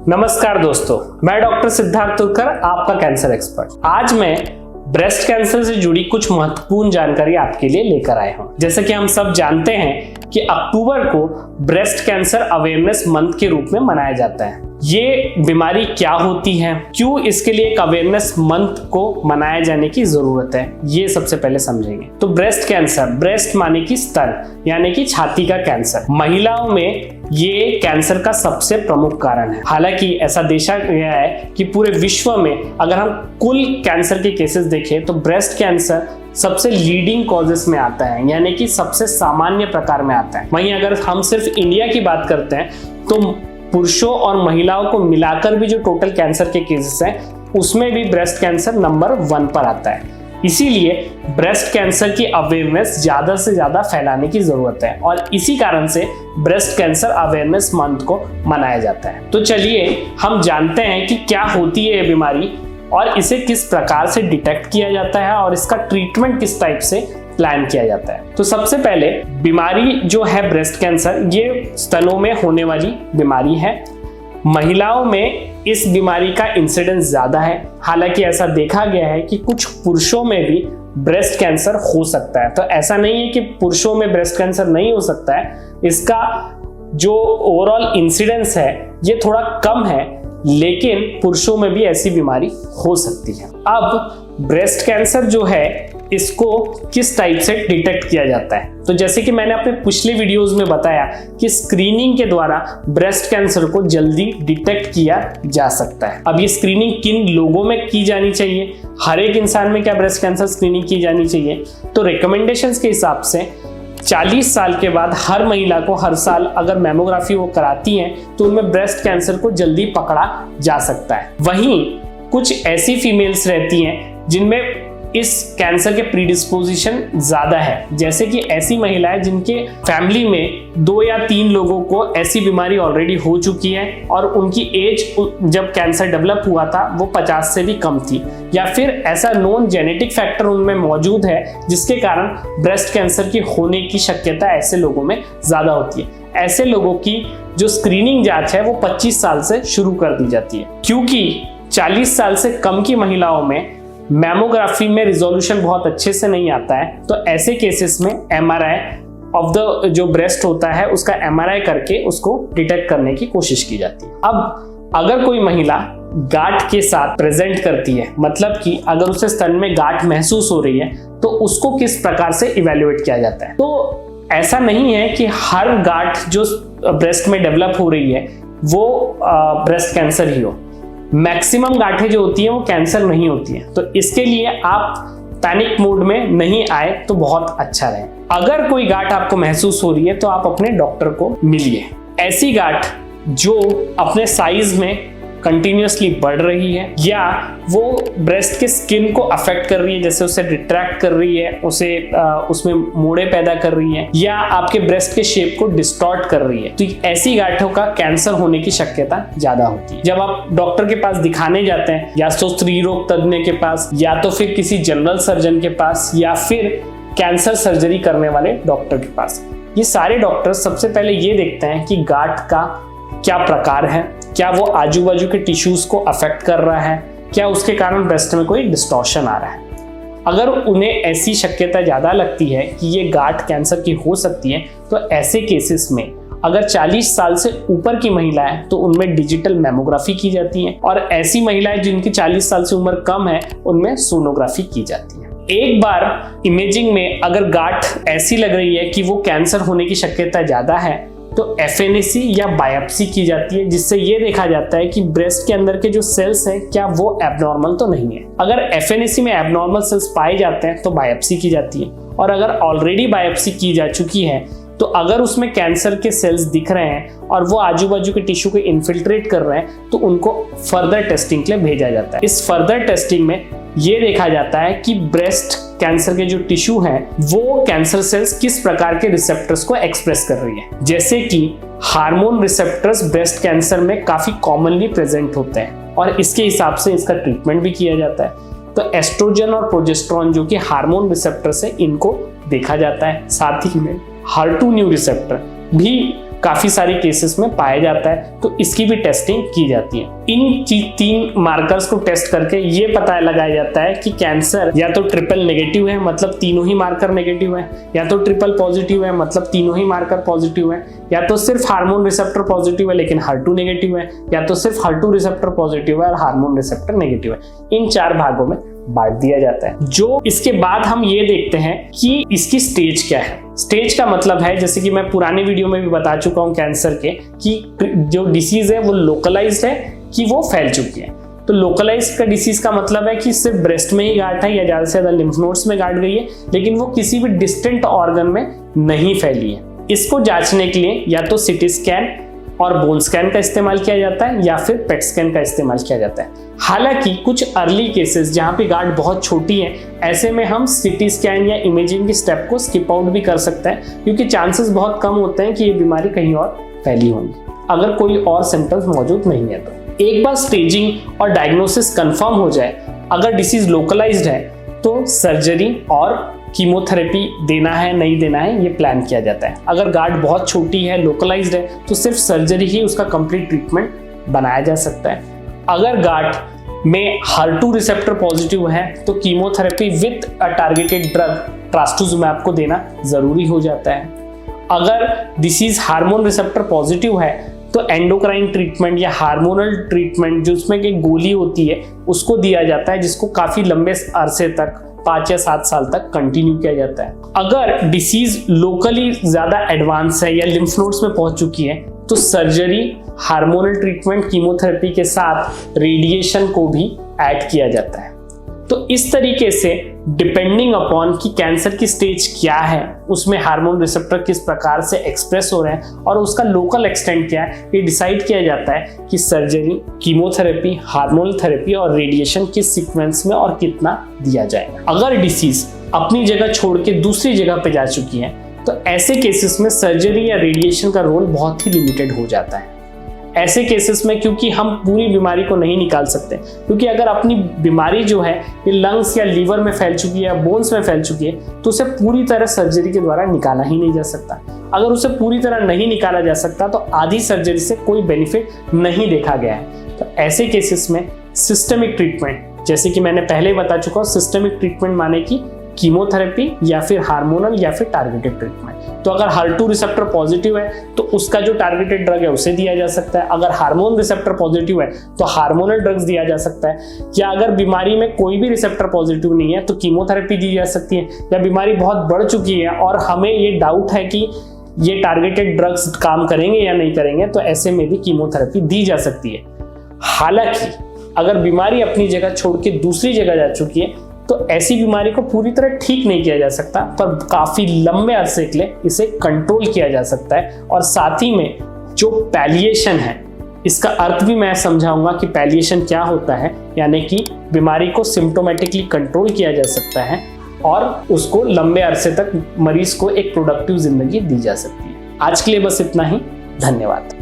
नमस्कार दोस्तों, मैं डॉक्टर सिद्धार्थ तुर्कर, आपका कैंसर एक्सपर्ट। आज मैं ब्रेस्ट कैंसर से जुड़ी कुछ महत्वपूर्ण जानकारी आपके लिए लेकर आया हूं। जैसे कि हम सब जानते हैं कि अक्टूबर को ब्रेस्ट कैंसर अवेयरनेस मंथ के रूप में मनाया जाता है। ये बीमारी क्या होती है, क्यों इसके लिए एक अवेयरनेस मंथ को मनाया जाने की जरूरत है, ये सबसे पहले समझेंगे। तो ब्रेस्ट कैंसर, ब्रेस्ट माने की स्तन यानी कि छाती का कैंसर, महिलाओं में ये कैंसर का सबसे प्रमुख कारण है। हालांकि ऐसा देखा गया है कि पूरे विश्व में अगर हम कुल कैंसर के केसेस देखें तो ब्रेस्ट कैंसर सबसे लीडिंग कॉजेस में आता है, यानी कि सबसे सामान्य प्रकार में आता है। वहीं अगर हम सिर्फ इंडिया की बात करते हैं तो पुरुषों और महिलाओं को मिलाकर भी जो टोटल कैंसर के केसेस हैं उसमें भी ब्रेस्ट कैंसर नंबर 1 पर आता है। इसीलिए ब्रेस्ट कैंसर की अवेयरनेस ज्यादा से ज्यादा फैलाने की जरूरत है और इसी कारण से ब्रेस्ट कैंसर अवेयरनेस मंथ को मनाया जाता है। तो चलिए हम जानते हैं कि क्या होती है ये बीमारी और इसे किस प्रकार से डिटेक्ट किया जाता है और इसका ट्रीटमेंट किस टाइप से प्लान किया जाता है। तो सबसे पहले बीमारी जो है ब्रेस्ट कैंसर, ये स्तनों में होने वाली बीमारी है। महिलाओं में इस बीमारी का इंसिडेंस ज्यादा है। हालांकि ऐसा देखा गया है कि कुछ पुरुषों में भी ब्रेस्ट कैंसर हो सकता है। तो ऐसा नहीं है कि पुरुषों में ब्रेस्ट कैंसर नहीं हो सकता है, इसका जो ओवरऑल इंसिडेंस है ये थोड़ा कम है, लेकिन पुरुषों में भी ऐसी बीमारी हो सकती है। अब ब्रेस्ट कैंसर जो है इसको किस टाइप से डिटेक्ट किया जाता है, तो जैसे कि मैंने अपने पिछले वीडियोस में बताया कि स्क्रीनिंग के द्वारा ब्रेस्ट कैंसर को जल्दी डिटेक्ट किया जा सकता है। अब ये स्क्रीनिंग किन लोगों में की जानी चाहिए, हर एक इंसान में क्या ब्रेस्ट कैंसर स्क्रीनिंग की जानी चाहिए? तो रिकमेंडेशंस के हिसाब से 40 साल के बाद हर महिला को हर साल अगर मैमोग्राफी वो कराती हैं तो उनमें ब्रेस्ट कैंसर को जल्दी पकड़ा जा सकता है। वहीं कुछ ऐसी फीमेल्स रहती हैं जिनमें इस कैंसर के प्रीडिस्पोजिशन ज्यादा है, जैसे कि ऐसी महिलाएं जिनके फैमिली में 2 या 3 लोगों को ऐसी बीमारी ऑलरेडी हो चुकी है और उनकी एज जब कैंसर डेवलप हुआ था वो 50 से भी कम थी, या फिर ऐसा नॉन जेनेटिक फैक्टर उनमें मौजूद है जिसके कारण ब्रेस्ट कैंसर की होने की शक्यता ऐसे लोगों में ज्यादा होती है। ऐसे लोगों की जो स्क्रीनिंग जांच है वो 25 साल से शुरू कर दी जाती है, क्योंकि 40 साल से कम की महिलाओं में मैमोग्राफी में रिजोल्यूशन बहुत अच्छे से नहीं आता है। तो ऐसे केसेस में एमआरआई ऑफ द जो ब्रेस्ट होता है उसका एमआरआई करके उसको डिटेक्ट करने की कोशिश की जाती है। अब अगर कोई महिला गांठ के साथ प्रेजेंट करती है, मतलब कि अगर उसे स्तन में गांठ महसूस हो रही है, तो उसको किस प्रकार से इवेल्युएट किया जाता है? तो ऐसा नहीं है कि हर गांठ जो ब्रेस्ट में डेवलप हो रही है वो ब्रेस्ट कैंसर ही हो। मैक्सिमम गांठें जो होती हैं वो कैंसर नहीं होती हैं। तो इसके लिए आप पैनिक मोड में नहीं आए तो बहुत अच्छा रहे। अगर कोई गांठ आपको महसूस हो रही है तो आप अपने डॉक्टर को मिलिए। ऐसी गांठ जो अपने साइज में कंटिन्यूअसली बढ़ रही है या वो ब्रेस्ट के स्किन को अफेक्ट कर रही है, जैसे उसे रिट्रैक्ट कर रही है, उसे उसमें मोड़े पैदा कर रही है, या आपके ब्रेस्ट के शेप को डिस्टॉर्ट कर रही है, तो ऐसी गांठों का कैंसर होने की शक्यता ज्यादा होती है। जब आप डॉक्टर के पास दिखाने जाते हैं, या तो स्त्री रोग तज्ञ के पास, या तो फिर किसी जनरल सर्जन के पास, या फिर कैंसर सर्जरी करने वाले डॉक्टर के पास, ये सारे डॉक्टर सबसे पहले ये देखते हैं कि गांठ का क्या प्रकार है, क्या वो आजू बाजू के टिश्यूज को अफेक्ट कर रहा है, क्या उसके कारण ब्रेस्ट में कोई डिस्टॉर्शन आ रहा है। अगर उन्हें ऐसी शक्यता ज्यादा लगती है कि ये गांठ कैंसर की हो सकती है, तो ऐसे केसेस में अगर 40 साल से ऊपर की महिला है तो उनमें डिजिटल मैमोग्राफी की जाती है, और ऐसी महिलाएं जिनकी 40 साल से उम्र कम है उनमें सोनोग्राफी की जाती है। एक बार इमेजिंग में अगर गांठ ऐसी लग रही है कि वो कैंसर होने की शक्यता ज्यादा है तो एफएनएसी या बायोप्सी की जाती है, जिससे ये देखा जाता है कि ब्रेस्ट के अंदर के जो सेल्स हैं क्या वो एबनॉर्मल तो नहीं है। अगर एफएनएसी में एबनॉर्मल सेल्स पाए जाते हैं तो बायोप्सी की जाती है, और अगर ऑलरेडी बायोप्सी की जा चुकी है तो अगर उसमें कैंसर के सेल्स दिख रहे हैं और वो आजू बाजू के टिश्यू को इन्फिल्ट्रेट कर रहे हैं तो उनको फर्दर टेस्टिंग के लिए भेजा जाता है। इस फर्दर टेस्टिंग में ये देखा जाता है कि ब्रेस्ट कैंसर के जो टिश्यू हैं वो कैंसर सेल्स किस प्रकार के रिसेप्टर्स को एक्सप्रेस कर रही है, जैसे कि हार्मोन रिसेप्टर्स ब्रेस्ट कैंसर में काफी कॉमनली प्रेजेंट होते हैं और इसके हिसाब से इसका ट्रीटमेंट भी किया जाता है। तो एस्ट्रोजन और प्रोजेस्टेरोन जो कि हार्मोन रिसेप्टर्स है, इनको देखा जाता है। साथ ही में HER2 न्यू रिसेप्टर भी काफी सारे केसेस में पाया जाता है, तो इसकी भी टेस्टिंग की जाती है। इन 3 मार्कर्स को टेस्ट करके ये पता लगाया जाता है कि कैंसर या तो ट्रिपल नेगेटिव है, मतलब तीनों ही मार्कर नेगेटिव है, या तो ट्रिपल पॉजिटिव है, मतलब तीनों ही मार्कर पॉजिटिव है, या तो सिर्फ हार्मोन रिसेप्टर पॉजिटिव है लेकिन HER2 नेगेटिव है, या तो सिर्फ HER2 रिसेप्टर पॉजिटिव है और हार्मोन रिसेप्टर नेगेटिव है। इन 4 भागों में बांट दिया जाता है। जो इसके बाद हम ये देखते हैं कि इसकी स्टेज क्या है। स्टेज का मतलब है, जैसे कि मैं पुराने वीडियो में भी बता चुका हूं कैंसर के, कि जो डिसीज है वो लोकलाइज्ड है कि वो फैल चुकी है। तो लोकलाइज्ड का डिसीज का मतलब है कि सिर्फ ब्रेस्ट में ही गांठ है या ज्यादा से ज्यादा लिम्फ नोड्स में गांठ गई है, लेकिन वो किसी भी डिस्टेंट ऑर्गन में नहीं फैली है। इसको जांचने के लिए या तो सिटी स्कैन और बोन स्कैन का इस्तेमाल किया जाता है या फिर पेट स्कैन का इस्तेमाल किया जाता है। हालांकि कुछ अर्ली केसेस जहां पे गांठ बहुत छोटी है, ऐसे में हम सिटी स्कैन या इमेजिंग के स्टेप को स्किप आउट भी कर सकते हैं, क्योंकि चांसेस बहुत कम होते हैं कि ये बीमारी कहीं और फैली होगी अगर कोई और सिम्टम्स मौजूद नहीं है। तो एक बार स्टेजिंग और डायग्नोसिस कंफर्म हो जाए, अगर डिसीज लोकलाइज्ड है तो सर्जरी और कीमोथेरेपी देना है नहीं देना है ये प्लान किया जाता है। अगर गांठ बहुत छोटी है, लोकलाइज्ड है, तो सिर्फ सर्जरी ही उसका कंप्लीट ट्रीटमेंट बनाया जा सकता है। अगर गांठ में HER2 रिसेप्टर पॉजिटिव है तो chemotherapy with a targeted drug trastuzumab को देना जरूरी हो जाता है। अगर डिसीज हार्मोन रिसेप्टर पॉजिटिव है तो एंडोक्राइन ट्रीटमेंट या हार्मोनल ट्रीटमेंट जो उसमें एक गोली होती है उसको दिया जाता है, जिसको काफी लंबे अरसे तक 5 या 7 साल तक कंटिन्यू किया जाता है। अगर डिसीज लोकली ज्यादा एडवांस है या लिम्फ नोड्स में पहुंच चुकी है तो सर्जरी, हार्मोनल ट्रीटमेंट, कीमोथेरेपी के साथ रेडिएशन को भी ऐड किया जाता है। तो इस तरीके से डिपेंडिंग अपॉन कि कैंसर की स्टेज क्या है, उसमें हार्मोन रिसेप्टर किस प्रकार से एक्सप्रेस हो रहे हैं और उसका लोकल एक्सटेंट क्या है, ये डिसाइड किया जाता है कि सर्जरी, कीमोथेरेपी, हार्मोनल थेरेपी और रेडिएशन किस सीक्वेंस में और कितना दिया जाएगा। अगर डिसीज अपनी जगह छोड़ के दूसरी जगह पे जा चुकी है तो ऐसे केसेस में सर्जरी या रेडिएशन का रोल बहुत ही लिमिटेड हो जाता है। ऐसे केसेस में क्योंकि हम पूरी बीमारी को नहीं निकाल सकते, क्योंकि अगर अपनी बीमारी जो है ये लंग्स या लीवर में फैल चुकी है या बोन्स में फैल चुकी है तो उसे पूरी तरह सर्जरी के द्वारा निकाला ही नहीं जा सकता। अगर उसे पूरी तरह नहीं निकाला जा सकता तो आधी सर्जरी से कोई बेनिफिट नहीं देखा गया है। तो ऐसे केसेस में सिस्टमिक ट्रीटमेंट, जैसे कि मैंने पहले बता चुका हूँ, सिस्टमिक ट्रीटमेंट माने कि कीमोथेरेपी या फिर हार्मोनल या फिर टारगेटेड ट्रीटमेंट। तो अगर HER2 रिसेप्टर पॉजिटिव है तो उसका जो टारगेटेड ड्रग है उसे दिया जा सकता है। अगर हार्मोन रिसेप्टर पॉजिटिव है तो हार्मोनल ड्रग्स दिया जा सकता है, या अगर बीमारी में कोई भी रिसेप्टर पॉजिटिव नहीं है तो कीमोथेरेपी दी जा सकती है, या बीमारी बहुत बढ़ चुकी है और हमें ये डाउट है कि ये टारगेटेड ड्रग्स काम करेंगे या नहीं करेंगे, तो ऐसे में भी कीमोथेरेपी दी जा सकती है। हालांकि अगर बीमारी अपनी जगह छोड़ के दूसरी जगह जा चुकी है तो ऐसी बीमारी को पूरी तरह ठीक नहीं किया जा सकता, पर काफी लंबे अरसे के लिए इसे कंट्रोल किया जा सकता है। और साथ ही में जो पैलिएशन है, इसका अर्थ भी मैं समझाऊंगा कि पैलिएशन क्या होता है, यानी कि बीमारी को सिम्टोमेटिकली कंट्रोल किया जा सकता है और उसको लंबे अरसे तक मरीज को एक प्रोडक्टिव जिंदगी दी जा सकती है। आज के लिए बस इतना ही, धन्यवाद।